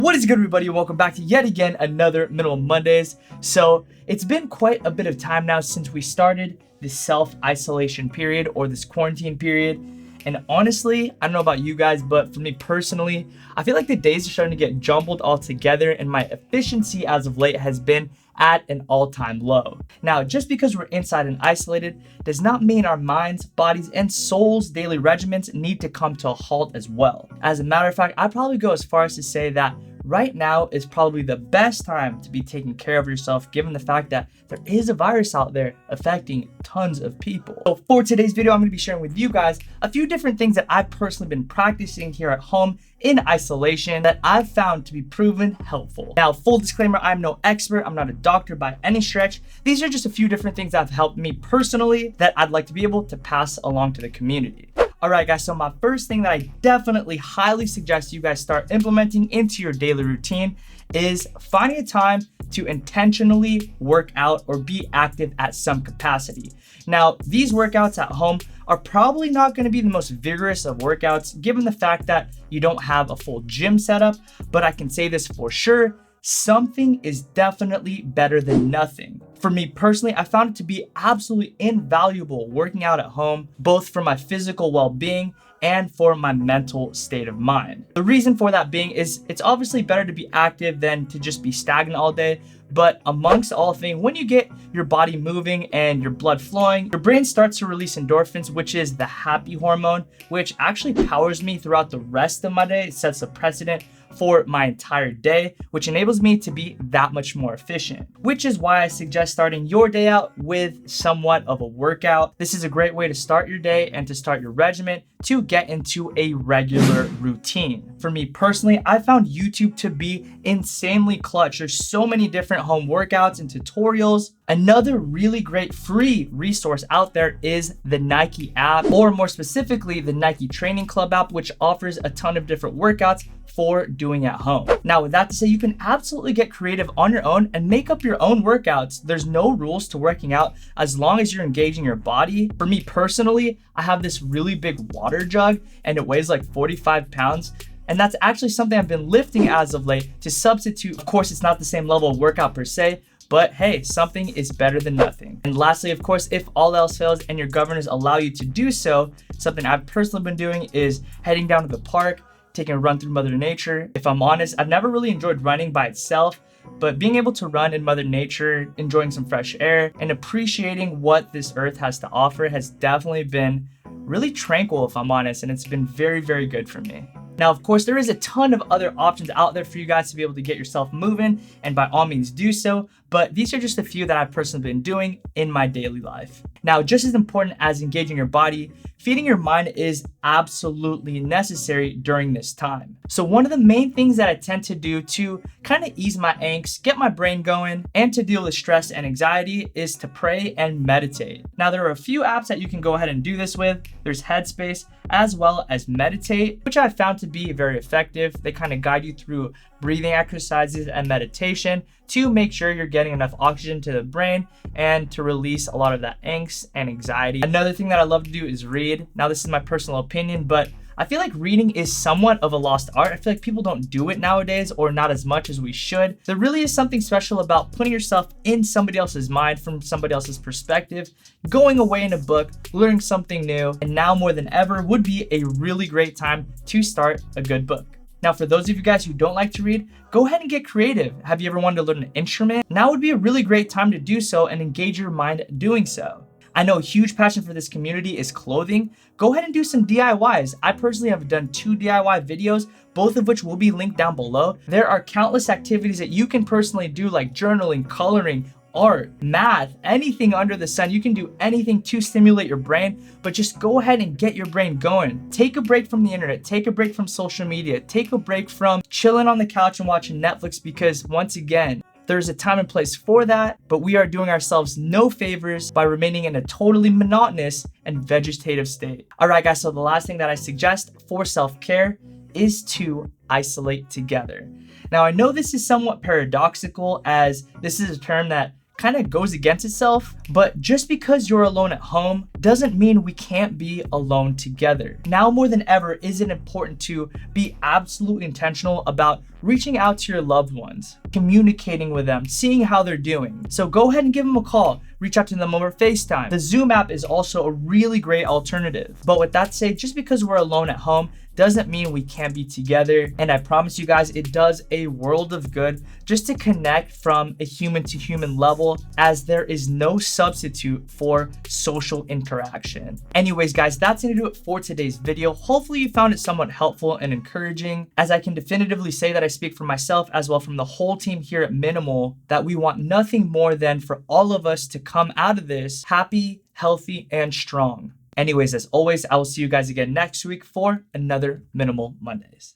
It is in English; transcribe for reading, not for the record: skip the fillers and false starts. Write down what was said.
What is good, everybody? Welcome back to yet again another Minimal Mondays. So it's been quite a bit of time now since we started this self-isolation period or this quarantine period. And honestly, I don't know about you guys, but for me personally, I feel like the days are starting to get jumbled all together and my efficiency as of late has been at an all-time low. Now, just because we're inside and isolated does not mean our minds, bodies, and souls' daily regimens need to come to a halt as well. As a matter of fact, I'd probably go as far as to say that right now is probably the best time to be taking care of yourself, given the fact that there is a virus out there affecting tons of people. So for today's video, I'm going to be sharing with you guys a few different things that I've personally been practicing here at home in isolation that I've found to be proven helpful. Now, full disclaimer, I'm no expert. I'm not a doctor by any stretch. These are just a few different things that have helped me personally that I'd like to be able to pass along to the community. Alright guys, so my first thing that I definitely highly suggest you guys start implementing into your daily routine is finding a time to intentionally work out or be active at some capacity. Now, these workouts at home are probably not going to be the most vigorous of workouts given the fact that you don't have a full gym setup, but I can say this for sure, something is definitely better than nothing. For me personally, I found it to be absolutely invaluable working out at home, both for my physical well-being and for my mental state of mind. The reason for that being is it's obviously better to be active than to just be stagnant all day. But amongst all things, when you get your body moving and your blood flowing, your brain starts to release endorphins, which is the happy hormone, which actually powers me throughout the rest of my day. It sets a precedent for my entire day, which enables me to be that much more efficient, which is why I suggest starting your day out with somewhat of a workout. This is a great way to start your day and to start your regimen to get into a regular routine. For me personally, I found YouTube to be insanely clutch. There's so many different home workouts and tutorials. Another really great free resource out there is the Nike app, or more specifically, the Nike Training Club app, which offers a ton of different workouts for doing at home. Now, with that to say, you can absolutely get creative on your own and make up your own workouts. There's no rules to working out as long as you're engaging your body. For me personally, I have this really big water jug and it weighs like 45 pounds. And that's actually something I've been lifting as of late to substitute. Of course, it's not the same level of workout per se, but hey, something is better than nothing. And lastly, of course, if all else fails and your governors allow you to do so, something I've personally been doing is heading down to the park, taking a run through Mother Nature. If I'm honest, I've never really enjoyed running by itself, but being able to run in Mother Nature, enjoying some fresh air, and appreciating what this earth has to offer has definitely been really tranquil, if I'm honest, and it's been very, very good for me. Now, of course, there is a ton of other options out there for you guys to be able to get yourself moving, and by all means do so, but these are just a few that I've personally been doing in my daily life. Now, just as important as engaging your body, feeding your mind is absolutely necessary during this time. So one of the main things that I tend to do to kind of ease my angst, get my brain going, and to deal with stress and anxiety is to pray and meditate. Now, there are a few apps that you can go ahead and do this with. There's Headspace as well as Meditate, which I found to be very effective. They kind of guide you through breathing exercises and meditation to make sure you're getting enough oxygen to the brain and to release a lot of that angst and anxiety. Another thing that I love to do is read. Now, this is my personal opinion, but I feel like reading is somewhat of a lost art. I feel like people don't do it nowadays, or not as much as we should. There really is something special about putting yourself in somebody else's mind from somebody else's perspective, going away in a book, learning something new, and now more than ever would be a really great time to start a good book. Now, for those of you guys who don't like to read, go ahead and get creative. Have you ever wanted to learn an instrument? Now would be a really great time to do so and engage your mind doing so. I know a huge passion for this community is clothing. Go ahead and do some DIYs. I personally have done 2 DIY videos, both of which will be linked down below. There are countless activities that you can personally do, like journaling, coloring, art, math, anything under the sun. You can do anything to stimulate your brain, but just go ahead and get your brain going. Take a break from the internet, take a break from social media, take a break from chilling on the couch and watching Netflix, because once again, there's a time and place for that, but we are doing ourselves no favors by remaining in a totally monotonous and vegetative state. All right, guys, so the last thing that I suggest for self-care is to isolate together. Now, I know this is somewhat paradoxical, as this is a term that kind of goes against itself, but just because you're alone at home doesn't mean we can't be alone together. Now more than ever, is it important to be absolutely intentional about reaching out to your loved ones, communicating with them, seeing how they're doing. So go ahead and give them a call, reach out to them over FaceTime. The Zoom app is also a really great alternative. But with that said, just because we're alone at home doesn't mean we can't be together. And I promise you guys, it does a world of good just to connect from a human to human level, as there is no substitute for social interaction. Anyways, guys, that's gonna do it for today's video. Hopefully you found it somewhat helpful and encouraging, as I can definitively say that I speak for myself as well from the whole team here at Minimal, that we want nothing more than for all of us to come out of this happy, healthy, and strong. Anyways, as always, I will see you guys again next week for another Minimal Mondays.